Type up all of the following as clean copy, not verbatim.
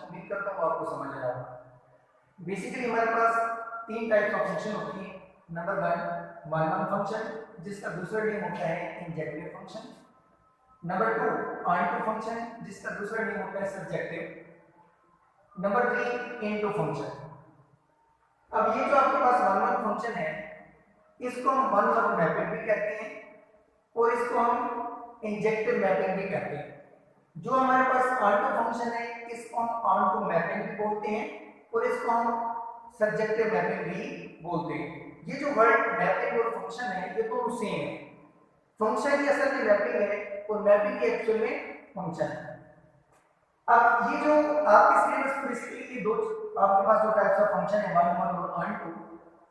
उम्मीद करता हूँ आपको समझ आया होगा। बेसिकली हमारे पास तीन टाइप्स ऑफ फंक्शन होती है। नंबर वन वन फंक्शन जिसका दूसरा नेम होता है injective function. Number two onto function जिसका दूसरा नेम होता है subjective. Number three into function. अब ये जो आपके पास वन वन फंक्शन है इसको हम वन वन मैपिंग भी कहते हैं और इसको हम इंजेक्टिव मैपिंग भी कहते हैं। जो हमारे पास ऑनटू फंक्शन है इसको हम ऑनटू मैपिंग भी बोलते हैं और इसको हम सब्जेक्टिव मैपिंग भी बोलते हैं। ये जो वर्ड मैपिंग और फंक्शन है ये दोनों सेम है। फंक्शन की असल में मैपिंग है और मैपिंग की एक्चुअल में फंक्शन है। अब ये जो आपके सिलेबस पर इसके दो आपके पास जो टाइप्स ऑफ फंक्शन है वन वन और ऑनटू,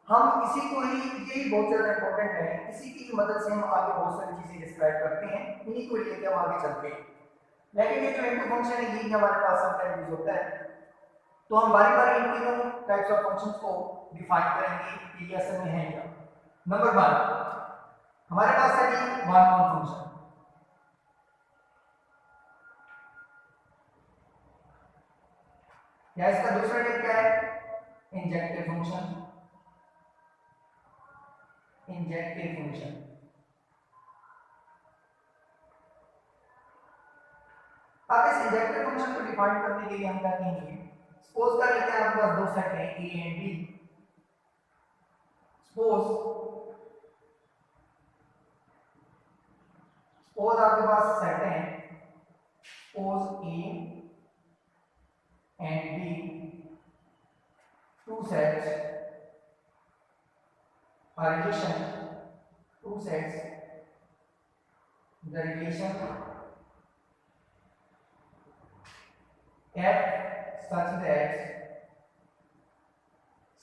हम इसी को ही यही बहुत ज्यादा इंपॉर्टेंट है, इसी की मदद से हम आगे बहुत सारी चीजें डिस्क्राइब करते हैं, इन्हीं को लेकर हम आगे चलते हैं। लेकिन ये जो इनटू फंक्शन है ये हमारे पास समटाइम यूज होता है, तो हम बारी बारी इन तीनों टाइप्स ऑफ फंक्शंस को डिफाइन करेंगे कि ये असल में है क्या। नंबर वन हमारे पास है जी वन वन फंक्शन। या इसका दूसरा नेम क्या है इंजेक्टिव फंक्शन। इंजेक्टिव फंक्शन अब इस इंजेक्टिव फंक्शन को डिफाइन करने के लिए हम क्या कहेंगे, सपोज कर लेते हैं आपके पास दो सेट है ए एंड बी। सपोज आपके पास सेट है suppose A and B, two sets are relation, two sets, the relation f such that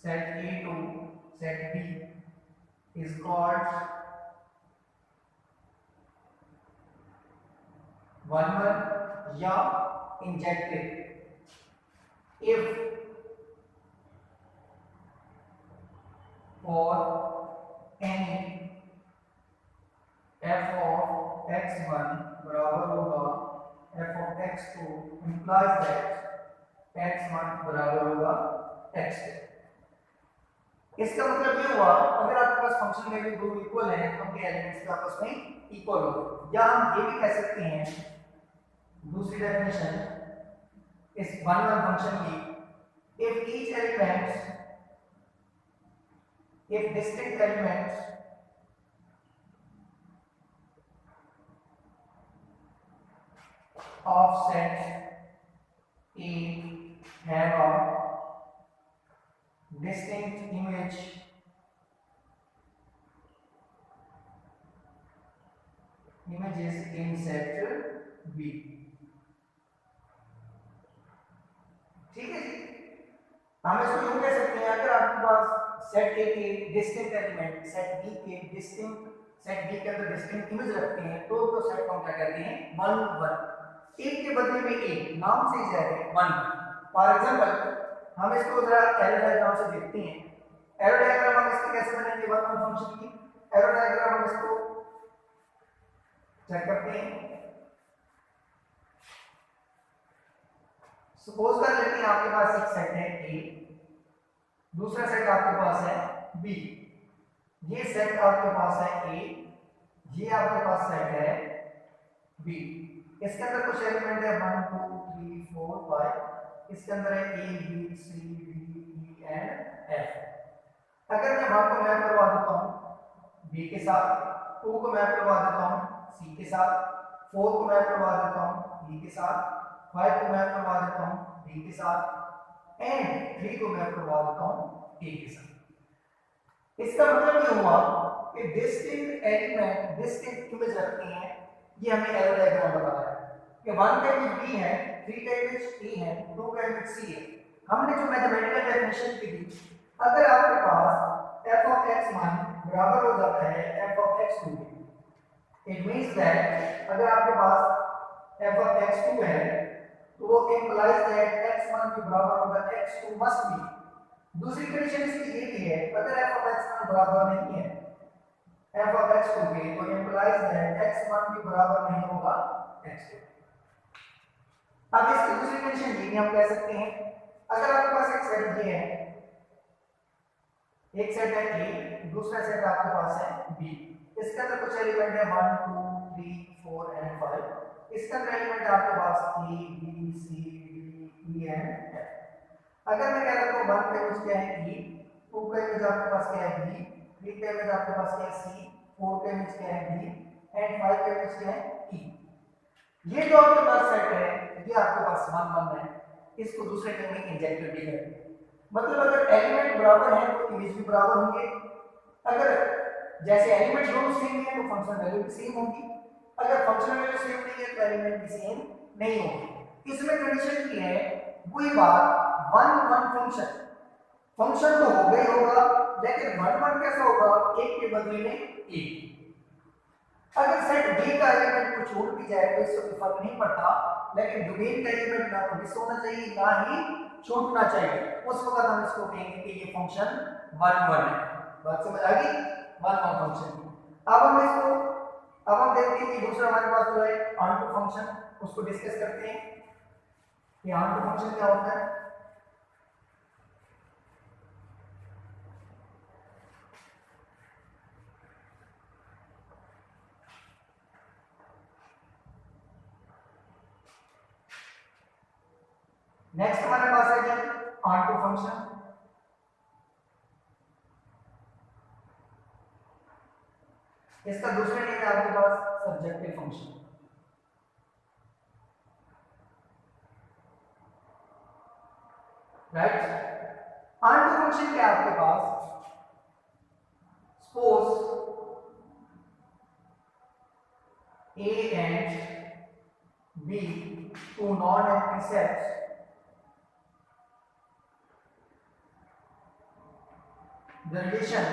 set A to set B is called one one या injective if for any f of x1 बराबर होगा f of x2 implies that x1 बराबर होगा x2। इसका मतलब ये हुआ अगर आपके पास फंक्शन वैल्यू दो इक्वल है तो उनके एलिमेंट्स का आपस में इक्वल होगा। या हम ये भी कह सकते हैं दूसरी डेफिनेशन इस वन वन फंक्शन की, if each element if distinct elements of set A have a distinct images in set B। ठीक है जी, हम इसको यूं कह सकते हैं अगर आपके पास सेट ए के डिस्टिंक्ट एलिमेंट सेट बी के डिस्टिंक्ट सेट बी के अंदर डिस्टिंक्ट इमेज रखते हैं तो सेट को हम क्या कहते हैं वन वन। एक के बदले में एक नाम से ही जाएगा वन। फॉर एग्जांपल हम इसको जरा एरो डायग्राम से देखते हैं। एरो डायग्राम हम इसके कैसे बनेंगे वन वन फंक्शन की। एरो डायग्राम हम इसको चेक करते हैं। सपोज कर लेते हैं आपके पास एक सेट है ए, दूसरा सेट आपके पास है बी। ये सेट आपके पास है ए, ये आपके पास सेट है बी। इसके अंदर कुछ एलिमेंट है 1 2 3 4 5, इसके अंदर है A B C D E and F. अगर मैं 1 को मैप करवा देता हूँ बी के साथ, 2 को मैप करवा देता हूँ सी के साथ, 4 को मैप करवा देता हूँ बी के साथ, 5 को मैप करवा देता हूँ डी के साथ एंड 3 को मैप करवा देता हूँ ए के साथ। इसका मतलब ये हुआ कि डिस्टिंक्ट एलिमेंट डिस्टिंक्ट इमेज रखते हैं। ये हमें एरो डायग्राम बता रहा है कि 1 का इमेज बी है, 3 का इमेज ए है, 2 का इमेज सी है। हमने जो मैथमेटिकल डेफिनेशन की थी, अगर आपके पास f of x1 बराबर हो जाता है f of x2 के, इट मींस दैट अगर आपके पास f of x2 है तो वो इंप्लाइज दैट x1 के बराबर होगा x2 मस्ट बी। दूसरी कंडीशन इसकी ये भी है अगर f of x1 बराबर नहीं है f of x2 के तो इंप्लाइज दैट x1 के बराबर नहीं होगा x2। अब इसकी दूसरी कंडीशन ये भी हम कह सकते हैं, अगर आपके पास एक सेट ये है, एक सेट है ए, दूसरा सेट आपके पास है बी, इसके अंदर कुछ एलिमेंट है 1 2 3 4 एंड 5, इसके अंदर एलिमेंट है आपके पास A B C D E and F. अगर मैं कह रहा हूं 1 का यूज क्या है ई, 2 का यूज आपके पास क्या है बी, 3 का यूज आपके पास क्या है सी, 4 का यूज क्या है डी एंड 5 का यूज क्या है ई। ये जो आपके पास सेट है ये आपके पास 1 1 है, इसको दूसरे टर्म में इंजेक्टिव भी करते हैं। मतलब अगर एलिमेंट बराबर है तो इमेज भी बराबर होंगे, अगर जैसे एलिमेंट दोनों सेम है तो फंक्शन वैल्यू भी सेम होगी, अगर फंक्शन वैल्यू सेम नहीं है तो एलिमेंट भी सेम नहीं होगी। इसमें कंडीशन की है वही बात 1 1 फंक्शन, फंक्शन तो होगा ही होगा, लेकिन 1 1 कैसा होगा, एक के बदले में एक। अगर सेट बी का एलिमेंट कुछ छूट भी जाए तो इससे कोई फर्क नहीं पड़ता, लेकिन डोमेन का एलिमेंट ना तो मिस होना चाहिए ना ही छूटना चाहिए, उस वक्त हम इसको कहेंगे कि ये फंक्शन 1 1 है। बात समझ आ गई, 1 1 फंक्शन। अब हम देखते हैं कि दूसरा हमारे पास जो है ऑनटू फंक्शन, उसको डिस्कस करते हैं। ये ऑनटू फंक्शन क्या होता है? नेक्स्ट हमारे पास है क्या ऑनटू फंक्शन। इसका दूसरा नेम है आपके पास subjective function. Right, onto function क्या है आपके पास? Suppose A and B two non-empty sets, the relation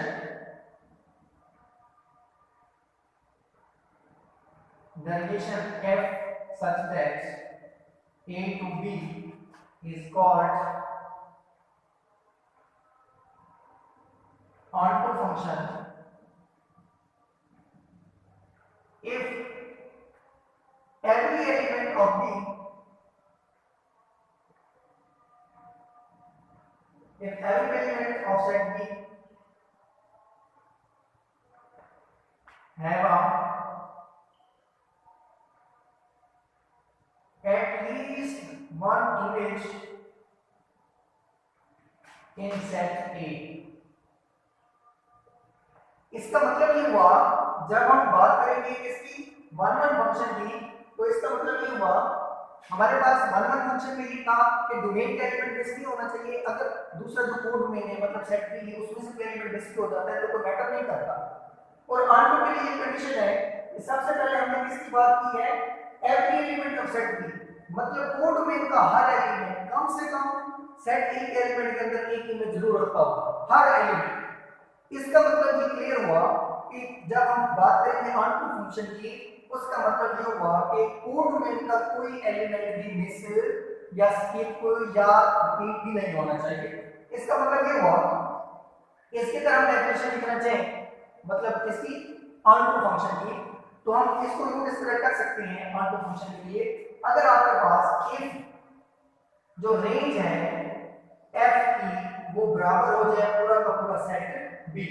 f such that A to B is called onto function if every element of B, if every element of set B have at least one image in set A। इसका मतलब ये हुआ, जब हम बात करेंगे इसकी 1 1 function की, तो इसका मतलब ये हुआ हमारे पास 1 1 फंक्शन में ये था कि डोमेन का एलिमेंट मिस नहीं होना चाहिए। अगर दूसरा जो कोड डोमेन है मतलब सेट बी है उसमें से कोई एलिमेंट मिस हो जाता है तो कोई मैटर नहीं करता। और ऑनटू के लिए ये कंडीशन है कि सबसे पहले हमने किसकी बात की है, every element of set B, मतलब कोड डोमेन का हर एलिमेंट कम से कम सेट ए के एलिमेंट के अंदर एक इमेज जरूर रखता होगा, हर एलिमेंट। इसका मतलब ये क्लियर हुआ कि जब हम बात करेंगे ऑनटू फंक्शन की, उसका मतलब ये हुआ कि कोड डोमेन का कोई एलिमेंट भी मिस या स्किप या रिपीट भी नहीं होना चाहिए। इसका मतलब ये हुआ, इसकी तरह हम डेफिनेशन लिखना चाहें मतलब इसकी ऑनटू फंक्शन की, तो हम इसको यूं इस तरह कर सकते हैं ऑनटू फंक्शन के लिए। अगर आपके पास इफ जो रेंज है एफ की वो बराबर हो जाए पूरा का पूरा सेट बी,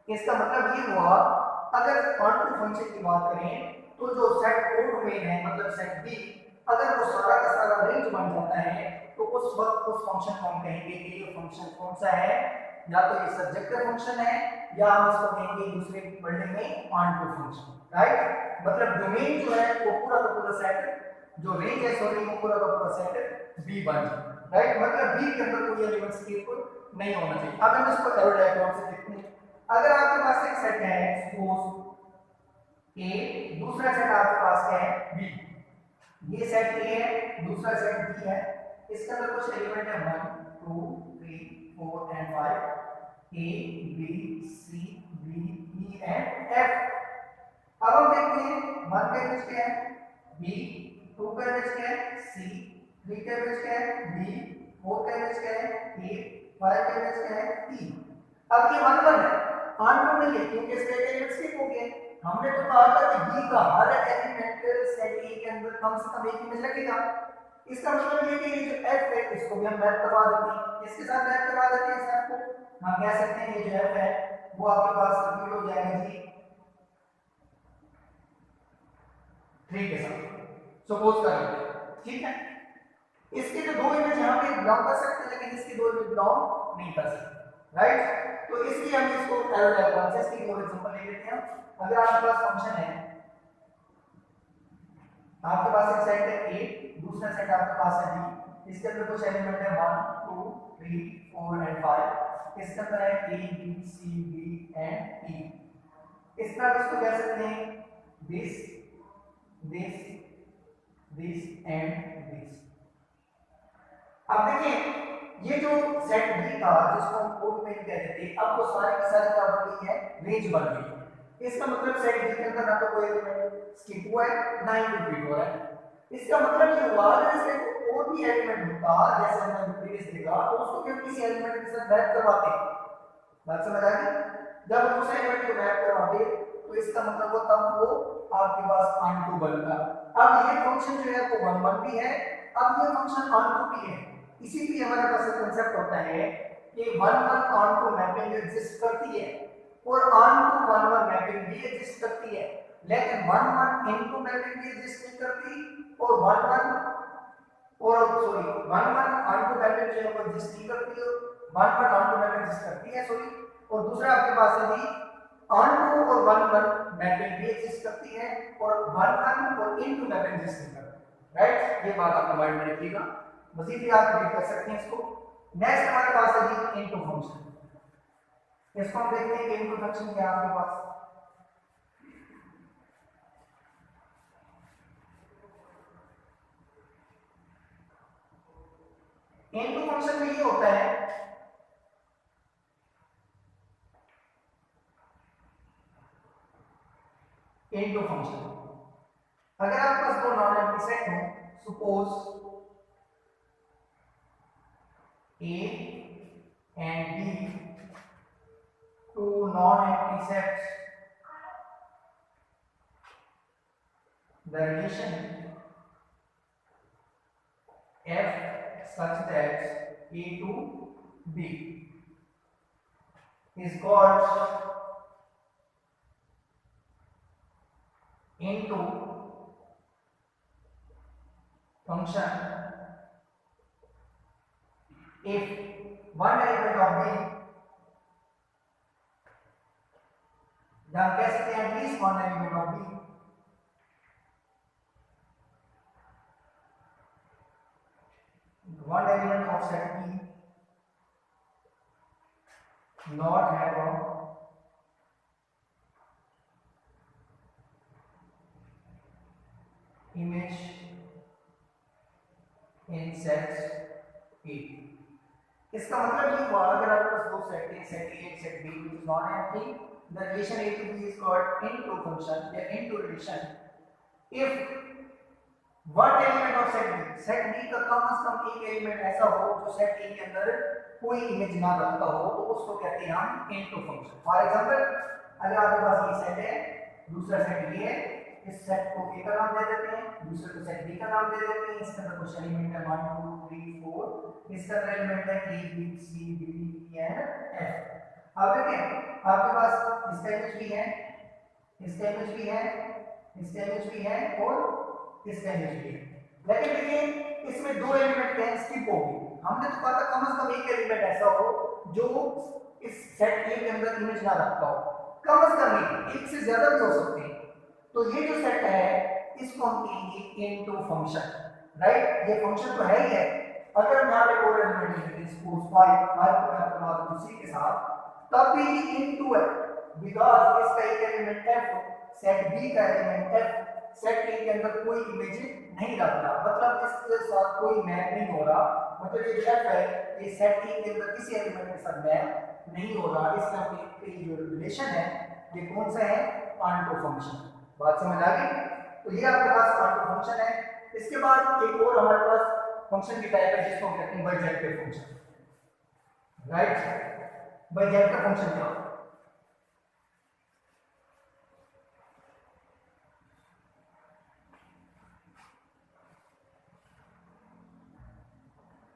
इसका मतलब ये हुआ अगर ऑनटू फंक्शन की बात करें तो जो सेट कोड डोमेन है मतलब सेट बी, अगर वो सारा का सारा रेंज बन जाता है तो उस वक्त उस फंक्शन को हम कहेंगे कि ये फंक्शन कौन सा है, या तो ये सब्जेक्टिव फंक्शन है या हम इसको कहेंगे दूसरे वर्ड में ऑनटू फंक्शन। राइट, मतलब डोमेन जो है वो पूरा का पूरा सेट, जो रेंज है सॉरी वो पूरा का पूरा सेट बी बन जाए। राइट, मतलब बी के अंदर कोई एलिमेंट स्किप नहीं होना चाहिए। अब हम इसको एरो डायग्राम से देखते हैं। अगर आपके पास एक सेट है सपोज ए, दूसरा सेट आपके पास क्या है बी, ये सेट ए है दूसरा सेट बी है, इसके अंदर कुछ एलिमेंट है 1 2 3 4 and 5, A B C D E and F. अब हम देखते हैं 1 का इमेज क्या है बी, 2 का इमेज क्या है सी, 3 का इमेज क्या है बी, 4 का इमेज क्या है ए, 5 का इमेज क्या है ई। अब ये 1 1 है, ऑनटू नहीं है क्योंकि इसके एलिमेंट स्किप हो गए। हमने तो कहा था कि बी का हर एलिमेंट सेट ए के अंदर कम से कम एक इमेज रखेगा, इसका मतलब ये कि ये जो f है इसको भी हम मैप करवा देते हैं, इसके साथ मैप करवा देते हैं इस f को। हम कह सकते हैं ये जो f है वो आपके पास रिपीट हो जाएगा जी 3 के साथ, सपोज कर लेते हैं, ठीक है। इसके जो दो इमेज यहाँ पे बिलोंग कर सकते हैं लेकिन इसके दो इमेज बिलोंग नहीं कर सकते, राइट। तो इसलिए हम इसको एरो डायग्राम से इसकी फॉर एग्जांपल ले लेते हैं। अगर आपके पास फंक्शन है, आपके पास एक सेट है ए, दूसरा सेट आपके पास है बी, इसके अंदर कुछ एलिमेंट है 1 2 3 4 एंड 5, इसके अंदर है A B C D and E. इस तरह इसको कह सकते हैं this this this and this. अब देखिए ये जो सेट बी था जिसको हम कोड में कहते थे, अब वो सारी की सारी क्या बन गई है, रेंज बन गई है। इसका मतलब सेट बी के अंदर ना तो कोई एलिमेंट स्किप हुआ है ना ही रिपीट हो रहा है। इसका मतलब ये हुआ अगर इसमें और भी एलिमेंट होता जैसे हमने प्रीवियस देखा तो उसको फिर किसी एलिमेंट के साथ मैप करवाते, बात समझ आ गई। जब हम उस एलिमेंट को मैप करवाते तो इसका मतलब वो तब वो आपके पास ऑन टू बनता। अब ये फंक्शन जो है वो 1 1 भी है, अब ये फंक्शन ऑन टू भी है, इसीलिए हमारे पास एक कांसेप्ट होता है कि 1 1 ऑन टू मैपिंग एग्जिस्ट करती है और ऑन टू 1 1 मैपिंग भी एग्जिस्ट करती है, लेकिन 1 1 इनटू मैपिंग भी एग्जिस्ट नहीं करती और 1 1 और सॉरी 1 1 ऑन टू मैपिंग जो है वो एग्जिस्ट नहीं करती है, 1 1 ऑन टू मैपिंग एग्जिस्ट करती है सॉरी, और दूसरा आपके पास है जी ऑन टू और 1 1 मैपिंग भी एग्जिस्ट करती है और 1 1 और इनटू मैपिंग एग्जिस्ट नहीं करती, राइट। ये बात आप माइंड में रखिएगा, मजीद भी आप रीड कर सकते हैं इसको। नेक्स्ट हमारे पास है जी इनटू फंक्शन। इसको हम देखते हैं कि इनटू फंक्शन क्या है आपके पास। इनटू फंक्शन में ये होता है इनटू फंक्शन, अगर आपके पास दो नॉन एम्प्टी सेट हो, suppose A and B, two non-empty sets, the relation F such that A to B is called into function if one element of B, या कह सकते हैं at least one element of B one element of set B not have a image in sets A। इसका मतलब ये हुआ अगर आपके पास दो सेट है, सेट A एक set B which is non empty, the relation A to B is called into function या into relation if one element of set B, set B का कम से कम एक एलिमेंट ऐसा हो जो सेट A के अंदर कोई इमेज ना रखता हो तो उसको कहते हैं हम into function। फॉर एग्जांपल अगर आपके पास ये सेट है, दूसरा सेट ये है, इस सेट को A का नाम दे देते हैं, दूसरे को सेट B का नाम दे देते हैं, इसके अंदर कुछ एलिमेंट है 1 2 3 4, इसका एलिमेंट है A B C D E and F। अब देखिए आपके पास इसका इमेज भी है, इसका इमेज भी है, इसका इमेज भी है और इसका इमेज भी है, लेकिन देखिए इसमें दो एलिमेंट हैं स्किप हो गए। हमने तो कहा था कम से कम एक एलिमेंट ऐसा हो जो इस सेट ए के अंदर इमेज ना रखता हो, कम से कम एक से ज्यादा भी हो सकते हैं। तो ये जो सेट है इसको हम कहेंगे इनटू फंक्शन, राइट। ये फंक्शन तो है ही है, अगर हम यहाँ पे और एलिमेंट लिख दें सपोज 5 को मैं करवा दूं उसी के साथ तब भी इनटू है बिकॉज़ इसका एक एलिमेंट f सेट b का एलिमेंट f सेट A के अंदर कोई इमेज नहीं रख रहा, मतलब इसके साथ कोई मैप नहीं हो रहा, मतलब ये जो f है ये सेट A के अंदर किसी एलिमेंट के साथ मैप नहीं हो रहा, इसका ये जो रिलेशन है ये कौन सा है, ऑनटू फंक्शन। बात समझ आ गई। तो ये आपके पास ऑनटू फंक्शन है। इसके बाद एक और हमारे पास फंक्शन की टाइप है जिसको हम कहते हैं bijective function, right. Bijective function क्या होता है,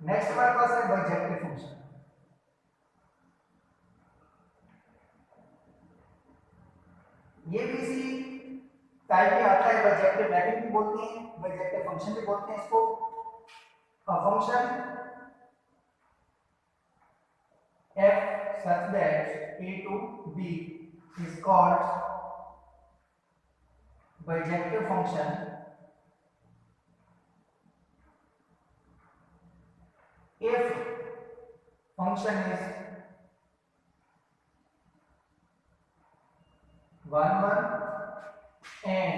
नेक्स्ट हमारे पास है बाइजेक्टिव फंक्शन। ये भी इसी टाइप में आता है, बाइजेक्टिव मैपिंग भी बोलते हैं, बाइजेक्टिव फंक्शन भी बोलते हैं इसको। Function f such that a to b is called bijective function if function is 1 1 and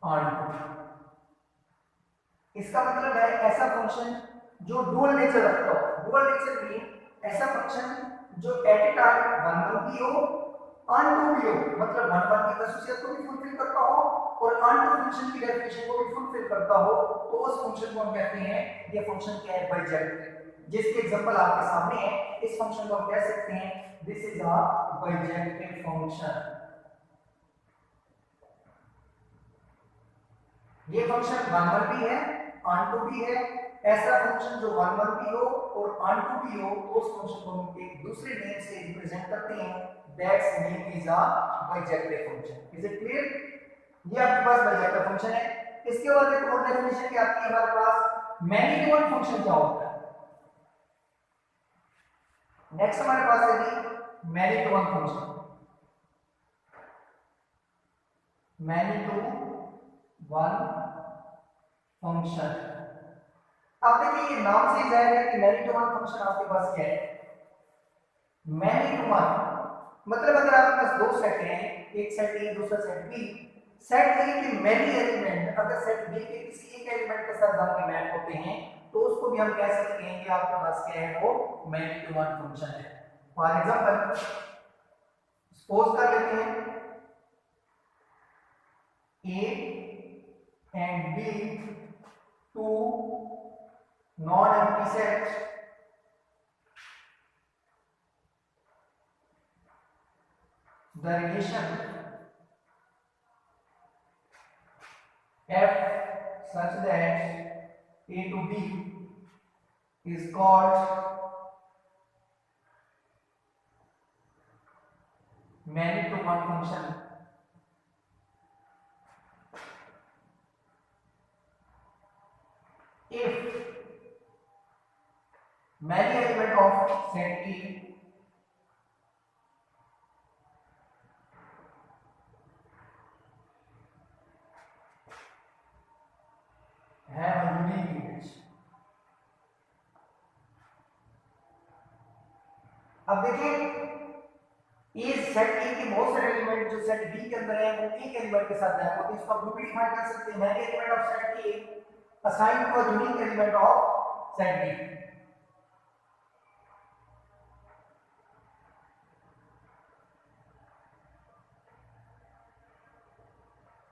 onto। इसका मतलब है ऐसा फंक्शन जो डुअल नेचर रखता हो। डुअल नेचर मीन ऐसा फंक्शन जो एट ए टाइम 1 1 भी हो, onto भी हो, मतलब 1 1 की खसूसियत को भी फुलफिल करता हो और onto फंक्शन की डेफिनेशन को भी फुलफिल करता हो, तो उस फंक्शन को हम कहते हैं, ये फंक्शन क्या है, बाइजेक्टिव। जिसके एग्जांपल आपके सामने है, इस फंक्शन को हम कह सकते हैं this is a bijective function. ये फंक्शन 1 1 भी है, onto भी है। ऐसा फंक्शन जो 1 1 भी हो और onto भी हो, तो उस फंक्शन को हम एक दूसरे नेम से रिप्रेजेंट करते हैं, that's name is a bijective function. Is it clear? ये आपके पास बाइजेक्टिव फंक्शन है। इसके बाद एक और डेफिनेशन क्या आती है हमारे पास, मैनी टू वन फंक्शन क्या होता है। नेक्स्ट हमारे पास है जी many to one function. Many to one function, अब देखिए ये नाम से ही जाहिर है कि मैनी टू वन फंक्शन आपके पास क्या है, मैनी टू वन मतलब अगर आपके पास दो सेट हैं, एक सेट ए दूसरा सेट बी, सेट ए के मैनी एलिमेंट अगर सेट बी के किसी एक एलिमेंट के साथ जाके मैप होते हैं, तो उसको भी हम कह सकते हैं कि आपके पास क्या है, वो मैनी टू वन फंक्शन है। फॉर एग्जांपल सपोज कर लेते हैं A and B two non-empty set the relation f such that a to b is called many to one function if many element of set E have a unique image। अब देखिए इस set ए के बहुत सारे element जो set B के अंदर है, वो एक एलिमेंट के साथ मैप होते हैं, इसको हम भी डिफाइन कर सकते हैं, many element of set A assigned to a unique element of set B।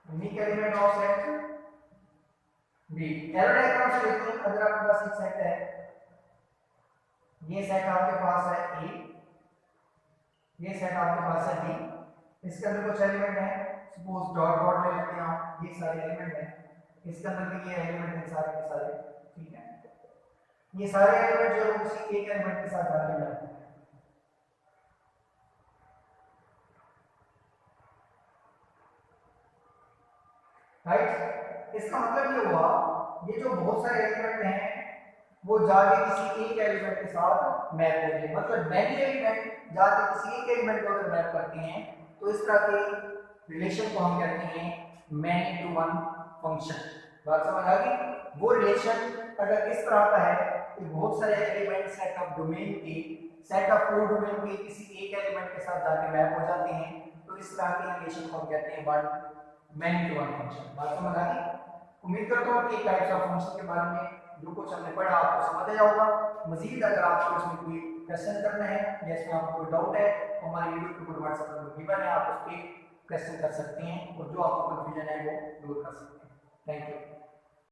Unique element of set B. Arrow diagram से देखते हैं, अगर आपके पास एक सेट है, ये सेट आपके पास है ए, ये सेट आपके पास है बी, इसके अंदर कुछ एलिमेंट है, सपोज डॉट डॉट ले लेते हैं आप, ये सारे एलिमेंट है, इसके अंदर भी ये एलिमेंट है सारे के सारे, ठीक है। ये सारे एलिमेंट जो है उसी एक एलिमेंट के साथ जाके मिलते हैं, राइट। इसका मतलब ये हुआ, ये जो बहुत सारे एलिमेंट हैं वो जाके किसी एक एलिमेंट के साथ मैप हो गए, मतलब मैनी एलिमेंट जाके किसी एक एलिमेंट को अगर मैप करते हैं, तो इस तरह के रिलेशन को हम कहते हैं मैनी टू वन फंक्शन। बात समझ आ गई? वो रिलेशन अगर इस तरह का है कि बहुत सारे एलिमेंट सेट ऑफ डोमेन के, सेट ऑफ कोड डोमेन के किसी एक एलिमेंट के साथ जाके मैप हो जाते हैं, तो इस तरह के रिलेशन को हम कहते हैं one many to one function. बात समझ आ गई? उम्मीद करता हूँ कि टाइप्स ऑफ फंक्शन के बारे में जो कुछ हमने पढ़ा आपको समझ आया होगा। मजीद अगर आपको इसमें कोई क्वेश्चन करना है या इसमें आपको कोई डाउट है, तो हमारे वीडियो के ऊपर व्हाट्सएप नंबर गिवन है, आप उस पर क्वेश्चन कर सकते हैं और जो आपको कन्फ्यूजन है वो दूर कर सकते हैं। Thank you.